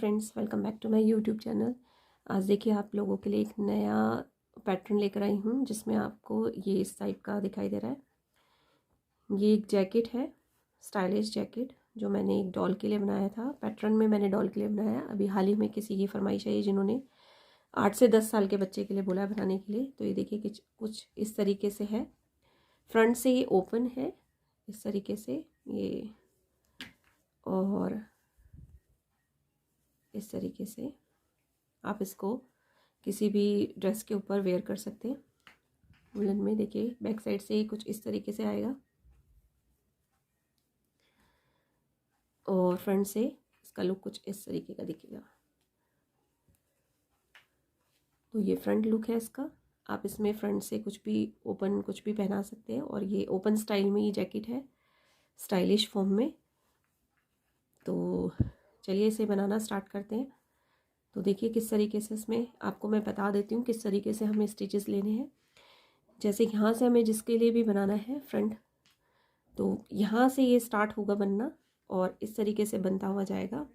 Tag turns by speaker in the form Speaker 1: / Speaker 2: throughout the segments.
Speaker 1: Friends, welcome back to my YouTube channel. आज देखिए आप लोगों के लिए एक नया पैटर्न लेकर आई हूँ जिसमें आपको ये इस टाइप का दिखाई दे रहा है। ये एक जैकेट है, स्टाइलिश जैकेट, जो मैंने एक डॉल के लिए बनाया था। पैटर्न में मैंने डॉल के लिए बनाया। अभी हाल ही में किसी की फरमाइश आई जिन्होंने 8 से 10 साल के बच्चे के लिए बोला बनाने के लिए। तो ये देखिए कि कुछ इस तरीके से है। फ्रंट से ये ओपन है इस तरीके से ये, और इस तरीके से आप इसको किसी भी ड्रेस के ऊपर वेयर कर सकते हैं। वुलन में देखिए बैक साइड से ही कुछ इस तरीके से आएगा और फ्रंट से इसका लुक कुछ इस तरीके का दिखेगा। तो ये फ्रंट लुक है इसका। आप इसमें फ्रंट से कुछ भी ओपन कुछ भी पहना सकते हैं और ये ओपन स्टाइल में ये जैकेट है, स्टाइलिश फॉर्म में। तो चलिए इसे बनाना स्टार्ट करते हैं। तो देखिए किस तरीके से इसमें आपको मैं बता देती हूँ किस तरीके से हमें स्टिचेस लेने हैं। जैसे यहाँ से हमें जिसके लिए भी बनाना है फ्रंट, तो यहाँ से ये स्टार्ट होगा बनना और इस तरीके से बनता हुआ जाएगा।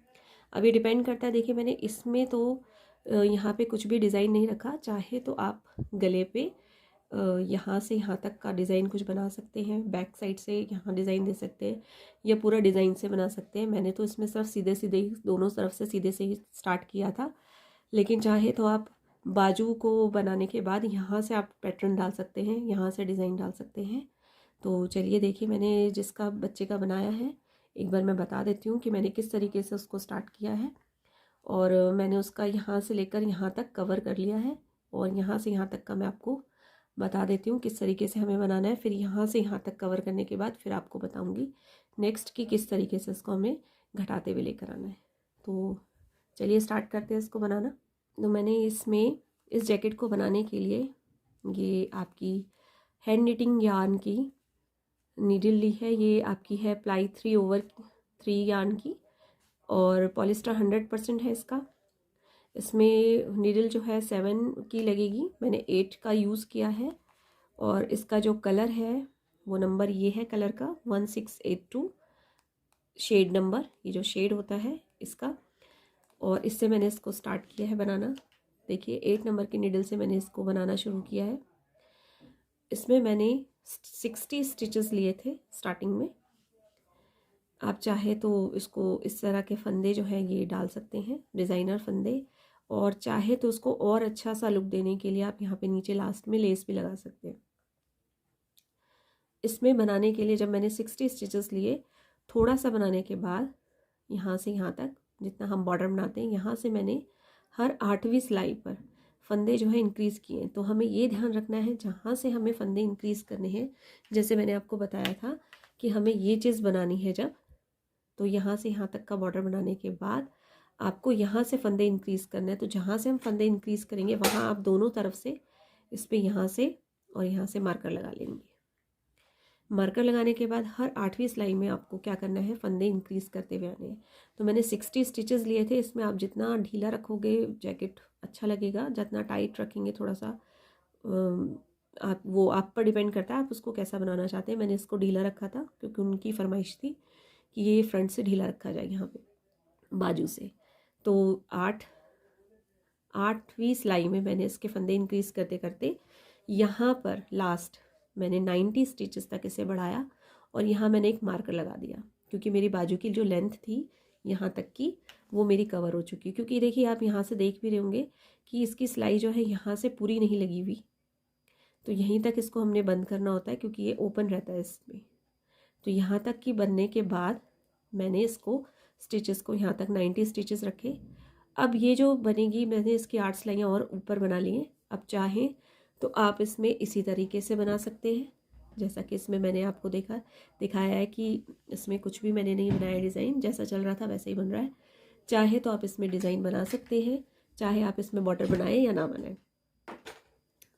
Speaker 1: अब ये डिपेंड करता है, देखिए मैंने इसमें तो यहाँ पे कुछ भी डिज़ाइन नहीं रखा। चाहे तो आप गले पे यहाँ से यहाँ तक का डिज़ाइन कुछ बना सकते हैं, बैक साइड से यहाँ डिज़ाइन दे सकते हैं, या पूरा डिज़ाइन से बना सकते हैं। मैंने तो इसमें सिर्फ सीधे सीधे ही दोनों तरफ से सीधे से ही स्टार्ट किया था, लेकिन चाहे तो आप बाजू को बनाने के बाद यहाँ से आप पैटर्न डाल सकते हैं, यहाँ से डिज़ाइन डाल सकते हैं। तो चलिए देखिए मैंने जिसका बच्चे का बनाया है एक बार मैं बता देती हूँ कि मैंने किस तरीके से उसको स्टार्ट किया है। और मैंने उसका यहाँ से लेकर यहाँ तक कवर कर लिया है और यहाँ से यहाँ तक का मैं आपको बता देती हूँ किस तरीके से हमें बनाना है। फिर यहाँ से यहाँ तक कवर करने के बाद फिर आपको बताऊँगी नेक्स्ट कि किस तरीके से इसको हमें घटाते हुए लेकर आना है। तो चलिए स्टार्ट करते हैं इसको बनाना। तो मैंने इसमें इस जैकेट को बनाने के लिए ये आपकी हैंड निटिंग यार्न की नीडल ली है। ये आपकी है प्लाई 3/3 यार्न की और पॉलिस्टर 100% है इसका। इसमें नीडल जो है 7 की लगेगी, मैंने 8 का यूज़ किया है। और इसका जो कलर है वो नंबर ये है कलर का 1682 शेड नंबर, ये जो शेड होता है इसका। और इससे मैंने इसको स्टार्ट किया है बनाना। देखिए 8 नंबर की नीडल से मैंने इसको बनाना शुरू किया है। इसमें मैंने 60 स्टिचेस लिए थे स्टार्टिंग में। आप चाहे तो इसको इस तरह के फंदे जो है ये डाल सकते हैं, डिज़ाइनर फंदे, और चाहे तो उसको और अच्छा सा लुक देने के लिए आप यहाँ पे नीचे लास्ट में लेस भी लगा सकते हैं। इसमें बनाने के लिए जब मैंने 60 स्टिचेस लिए, थोड़ा सा बनाने के बाद यहाँ से यहाँ तक जितना हम बॉर्डर बनाते हैं, यहाँ से मैंने हर 8वीं सिलाई पर फंदे जो है इंक्रीज़ किए। तो हमें ये ध्यान रखना है जहाँ से हमें फंदे इंक्रीज़ करने हैं, जैसे मैंने आपको बताया था कि हमें ये चीज़ बनानी है जब, तो यहाँ से यहाँ तक का बॉर्डर बनाने के बाद आपको यहाँ से फंदे इंक्रीज़ करना है। तो जहाँ से हम फंदे इंक्रीज़ करेंगे वहाँ आप दोनों तरफ से इस पर यहाँ से और यहाँ से मार्कर लगा लेंगे। मार्कर लगाने के बाद हर 8वीं सिलाई में आपको क्या करना है, फंदे इंक्रीज़ करते हुए आने हैं। तो मैंने 60 स्टिचेस लिए थे। इसमें आप जितना ढीला रखोगे जैकेट अच्छा लगेगा, जितना टाइट रखेंगे थोड़ा सा आप वो आप पर डिपेंड करता है आप उसको कैसा बनाना चाहते हैं। मैंने इसको ढीला रखा था क्योंकि उनकी फरमाइश थी कि ये फ्रंट से ढीला रखा जाए यहाँ पे बाजू से। तो 8वीं सिलाई में मैंने इसके फंदे इंक्रीज़ करते करते यहाँ पर लास्ट मैंने 90 स्टिचेस तक इसे बढ़ाया और यहाँ मैंने एक मार्कर लगा दिया, क्योंकि मेरी बाजू की जो लेंथ थी यहाँ तक की वो मेरी कवर हो चुकी। क्योंकि देखिए आप यहाँ से देख भी रहे होंगे कि इसकी सिलाई जो है यहाँ से पूरी नहीं लगी हुई, तो यहीं तक इसको हमने बंद करना होता है क्योंकि ये ओपन रहता है इसमें। तो यहाँ तक की बनने के बाद मैंने इसको स्टिचेस को यहाँ तक 90 स्टिचेस रखे। अब ये जो बनेगी, मैंने इसकी 8 सिलाइयाँ और ऊपर बना ली हैं। अब चाहें तो आप इसमें इसी तरीके से बना सकते हैं जैसा कि इसमें मैंने आपको दिखाया है कि इसमें कुछ भी मैंने नहीं बनाया, डिज़ाइन जैसा चल रहा था वैसे ही बन रहा है। चाहे तो आप इसमें डिज़ाइन बना सकते हैं, चाहे आप इसमें बॉर्डर बनाएं या ना बनाएं।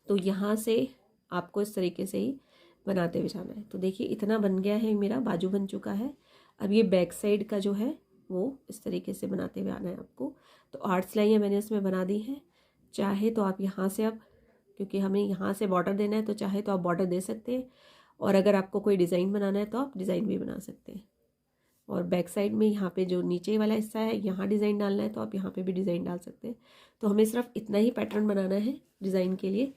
Speaker 1: तो यहाँ से आपको इस तरीके से ही बनाते हुए जाना है। तो देखिए इतना बन गया है, मेरा बाजू बन चुका है। अब ये बैक साइड का जो है वो इस तरीके से बनाते हुए आना है आपको। तो 8 सिलाइयाँ मैंने इसमें बना दी हैं। चाहे तो आप यहाँ से, अब क्योंकि हमें यहाँ से बॉर्डर देना है तो चाहे तो आप बॉर्डर दे सकते हैं, और अगर आपको कोई डिज़ाइन बनाना है तो आप डिज़ाइन भी बना सकते हैं। और बैक साइड में यहाँ पे जो नीचे वाला हिस्सा है यहाँ डिज़ाइन डालना है तो आप यहाँ पे भी डिज़ाइन डाल सकते हैं। तो हमें सिर्फ इतना ही पैटर्न बनाना है डिज़ाइन के लिए,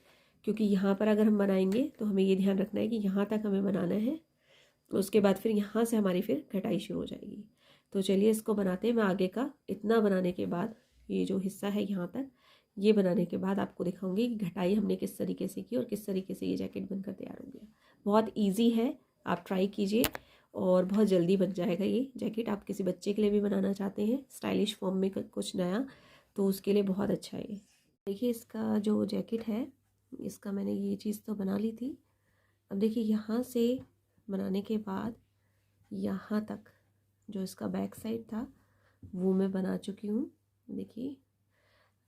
Speaker 1: क्योंकि यहाँ पर अगर हम बनाएंगे तो हमें ये ध्यान रखना है कि यहाँ तक हमें बनाना है, उसके बाद फिर यहाँ से हमारी फिर कटाई शुरू हो जाएगी। तो चलिए इसको बनाते हैं। मैं आगे का इतना बनाने के बाद ये जो हिस्सा है यहाँ तक ये बनाने के बाद आपको दिखाऊंगी कि घटाई हमने किस तरीके से की और किस तरीके से ये जैकेट बनकर तैयार हो गया। बहुत ईजी है, आप ट्राई कीजिए और बहुत जल्दी बन जाएगा ये जैकेट। आप किसी बच्चे के लिए भी बनाना चाहते हैं स्टाइलिश फॉर्म में कुछ नया, तो उसके लिए बहुत अच्छा है ये। देखिए इसका जो जैकेट है इसका मैंने ये चीज़ तो बना ली थी। अब देखिए यहाँ से बनाने के बाद यहाँ तक जो इसका बैक साइड था वो मैं बना चुकी हूँ। देखिए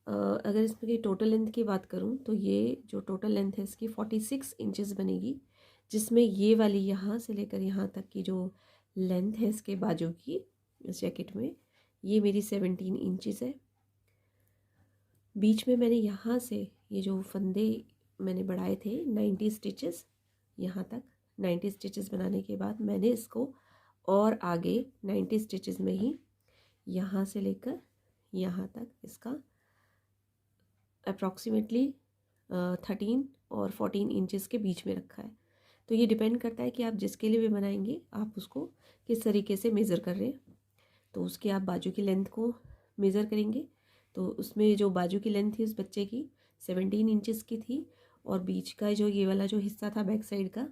Speaker 1: अगर इसमें की टोटल लेंथ की बात करूँ तो ये जो टोटल लेंथ है इसकी 46 इंचेस बनेगी, जिसमें ये वाली यहाँ से लेकर यहाँ तक की जो लेंथ है इसके बाजू की इस जैकेट में ये मेरी 17 इंचेस है। बीच में मैंने यहाँ से ये जो फंदे मैंने बढ़ाए थे 90 स्टिचेस, यहाँ तक 90 स्टिचेस बनाने के बाद मैंने इसको और आगे 90 स्टिचेस में ही यहाँ से लेकर यहाँ तक इसका अप्रॉक्सीमेटली 13 और 14 इंचेस के बीच में रखा है। तो ये डिपेंड करता है कि आप जिसके लिए भी बनाएंगे आप उसको किस तरीके से मेज़र कर रहे हैं। तो उसके आप बाजू की लेंथ को मेज़र करेंगे, तो उसमें जो बाजू की लेंथ थी उस बच्चे की 17 इंचेस की थी, और बीच का जो ये वाला जो हिस्सा था बैक साइड का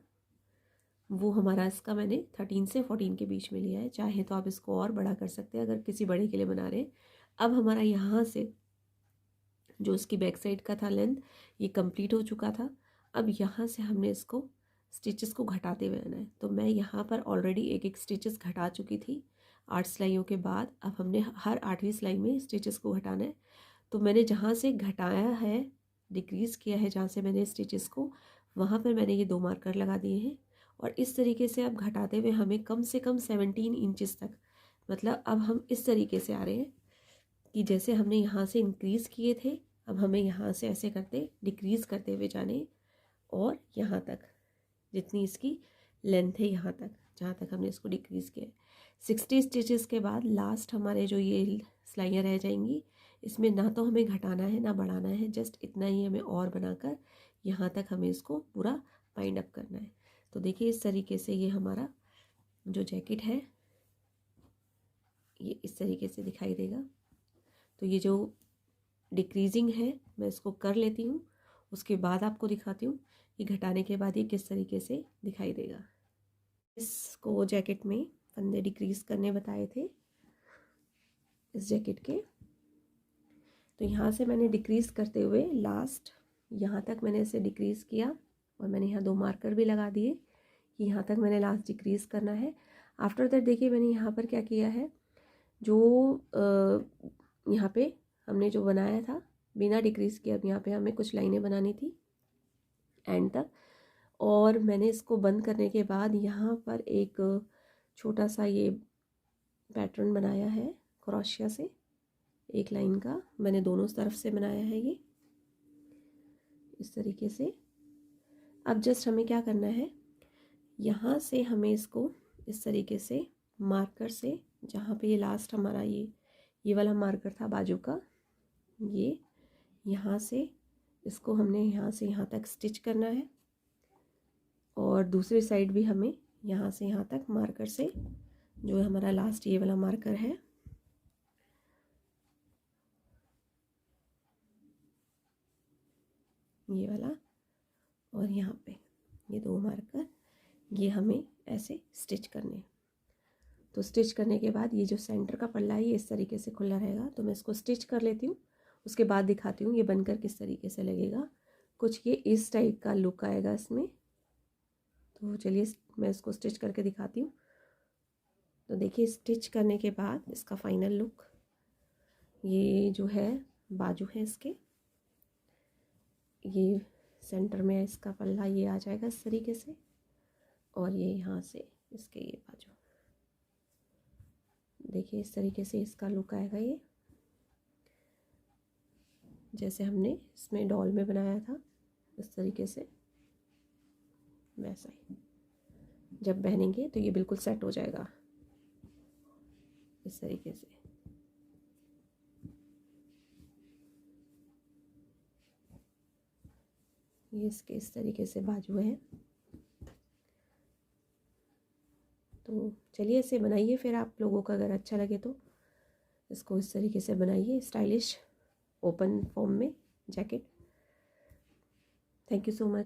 Speaker 1: वो हमारा इसका मैंने 13 से 14 के बीच में लिया है। चाहे तो आप इसको और बड़ा कर सकते हैं अगर किसी बड़े के लिए बना रहे हैं। अब हमारा यहाँ से जो इसकी बैक साइड का था लेंथ ये कंप्लीट हो चुका था। अब यहाँ से हमने इसको स्टिचेस को घटाते हुए आना है। तो मैं यहाँ पर ऑलरेडी एक एक स्टिचेस घटा चुकी थी 8 सिलाइयों के बाद। अब हमने हर 8वीं सिलाई में स्टिचेस को घटाना है। तो मैंने जहाँ से घटाया है, डिक्रीज़ किया है जहाँ से मैंने स्टिचेस को, वहाँ पर मैंने ये 2 मार्कर लगा दिए हैं। और इस तरीके से अब घटाते हुए हमें कम से कम 17 इंचेस तक, मतलब अब हम इस तरीके से आ रहे हैं कि जैसे हमने यहाँ से इंक्रीज़ किए थे अब हमें यहाँ से ऐसे करते डिक्रीज़ करते हुए जाने, और यहाँ तक जितनी इसकी लेंथ है यहाँ तक जहाँ तक हमने इसको डिक्रीज़ किया है। 60 स्टिचेस के बाद लास्ट हमारे जो ये सिलाइयाँ रह जाएंगी, इसमें ना तो हमें घटाना है ना बढ़ाना है, जस्ट इतना ही हमें और बनाकर यहाँ तक हमें इसको पूरा बाइंड अप करना है। तो देखिए इस तरीके से ये हमारा जो जैकेट है ये इस तरीके से दिखाई देगा। तो ये जो डिक्रीजिंग है मैं इसको कर लेती हूँ, उसके बाद आपको दिखाती हूँ कि घटाने के बाद ये किस तरीके से दिखाई देगा। इसको जैकेट में फंदे डिक्रीज़ करने बताए थे इस जैकेट के, तो यहाँ से मैंने डिक्रीज़ करते हुए लास्ट यहाँ तक मैंने इसे डिक्रीज़ किया, और मैंने यहाँ 2 मार्कर भी लगा दिए कि यहाँ तक मैंने लास्ट डिक्रीज़ करना है। आफ्टर दैट देखिए मैंने यहाँ पर क्या किया है, जो यहाँ पे हमने जो बनाया था बिना डिक्रीज़ किए, अब यहाँ पे हमें कुछ लाइनें बनानी थी एंड तक, और मैंने इसको बंद करने के बाद यहाँ पर एक छोटा सा ये पैटर्न बनाया है क्रोशिया से, एक लाइन का मैंने दोनों तरफ से बनाया है ये इस तरीके से। अब जस्ट हमें क्या करना है, यहाँ से हमें इसको इस तरीके से मार्कर से, जहाँ पे ये लास्ट हमारा ये वाला मार्कर था बाजू का, ये यहाँ से इसको हमने यहाँ से यहाँ तक स्टिच करना है, और दूसरी साइड भी हमें यहाँ से यहाँ तक मार्कर से, जो हमारा लास्ट ये वाला मार्कर है ये वाला, और यहाँ पे ये 2 मार्कर, ये हमें ऐसे स्टिच करने। तो स्टिच करने के बाद ये जो सेंटर का पल्ला है ये इस तरीके से खुला रहेगा। तो मैं इसको स्टिच कर लेती हूँ, उसके बाद दिखाती हूँ ये बनकर किस तरीके से लगेगा। कुछ ये इस टाइप का लुक आएगा इसमें। तो चलिए मैं इसको स्टिच करके दिखाती हूँ। तो देखिए स्टिच करने के बाद इसका फाइनल लुक, ये जो है बाजू है इसके, ये सेंटर में इसका पल्ला ये आ जाएगा इस तरीके से, और ये यहाँ से इसके ये बाजू, देखिए इस तरीके से इसका लुक आएगा। ये जैसे हमने इसमें डॉल में बनाया था इस तरीके से, वैसा ही जब पहनेंगे तो ये बिल्कुल सेट हो जाएगा। इस तरीके से। ये इसके इस तरीके से बाजू है। तो चलिए इसे बनाइए फिर, आप लोगों को अगर अच्छा लगे तो इसको इस तरीके से बनाइए, स्टाइलिश ओपन फॉर्म में jacket. Thank you so much.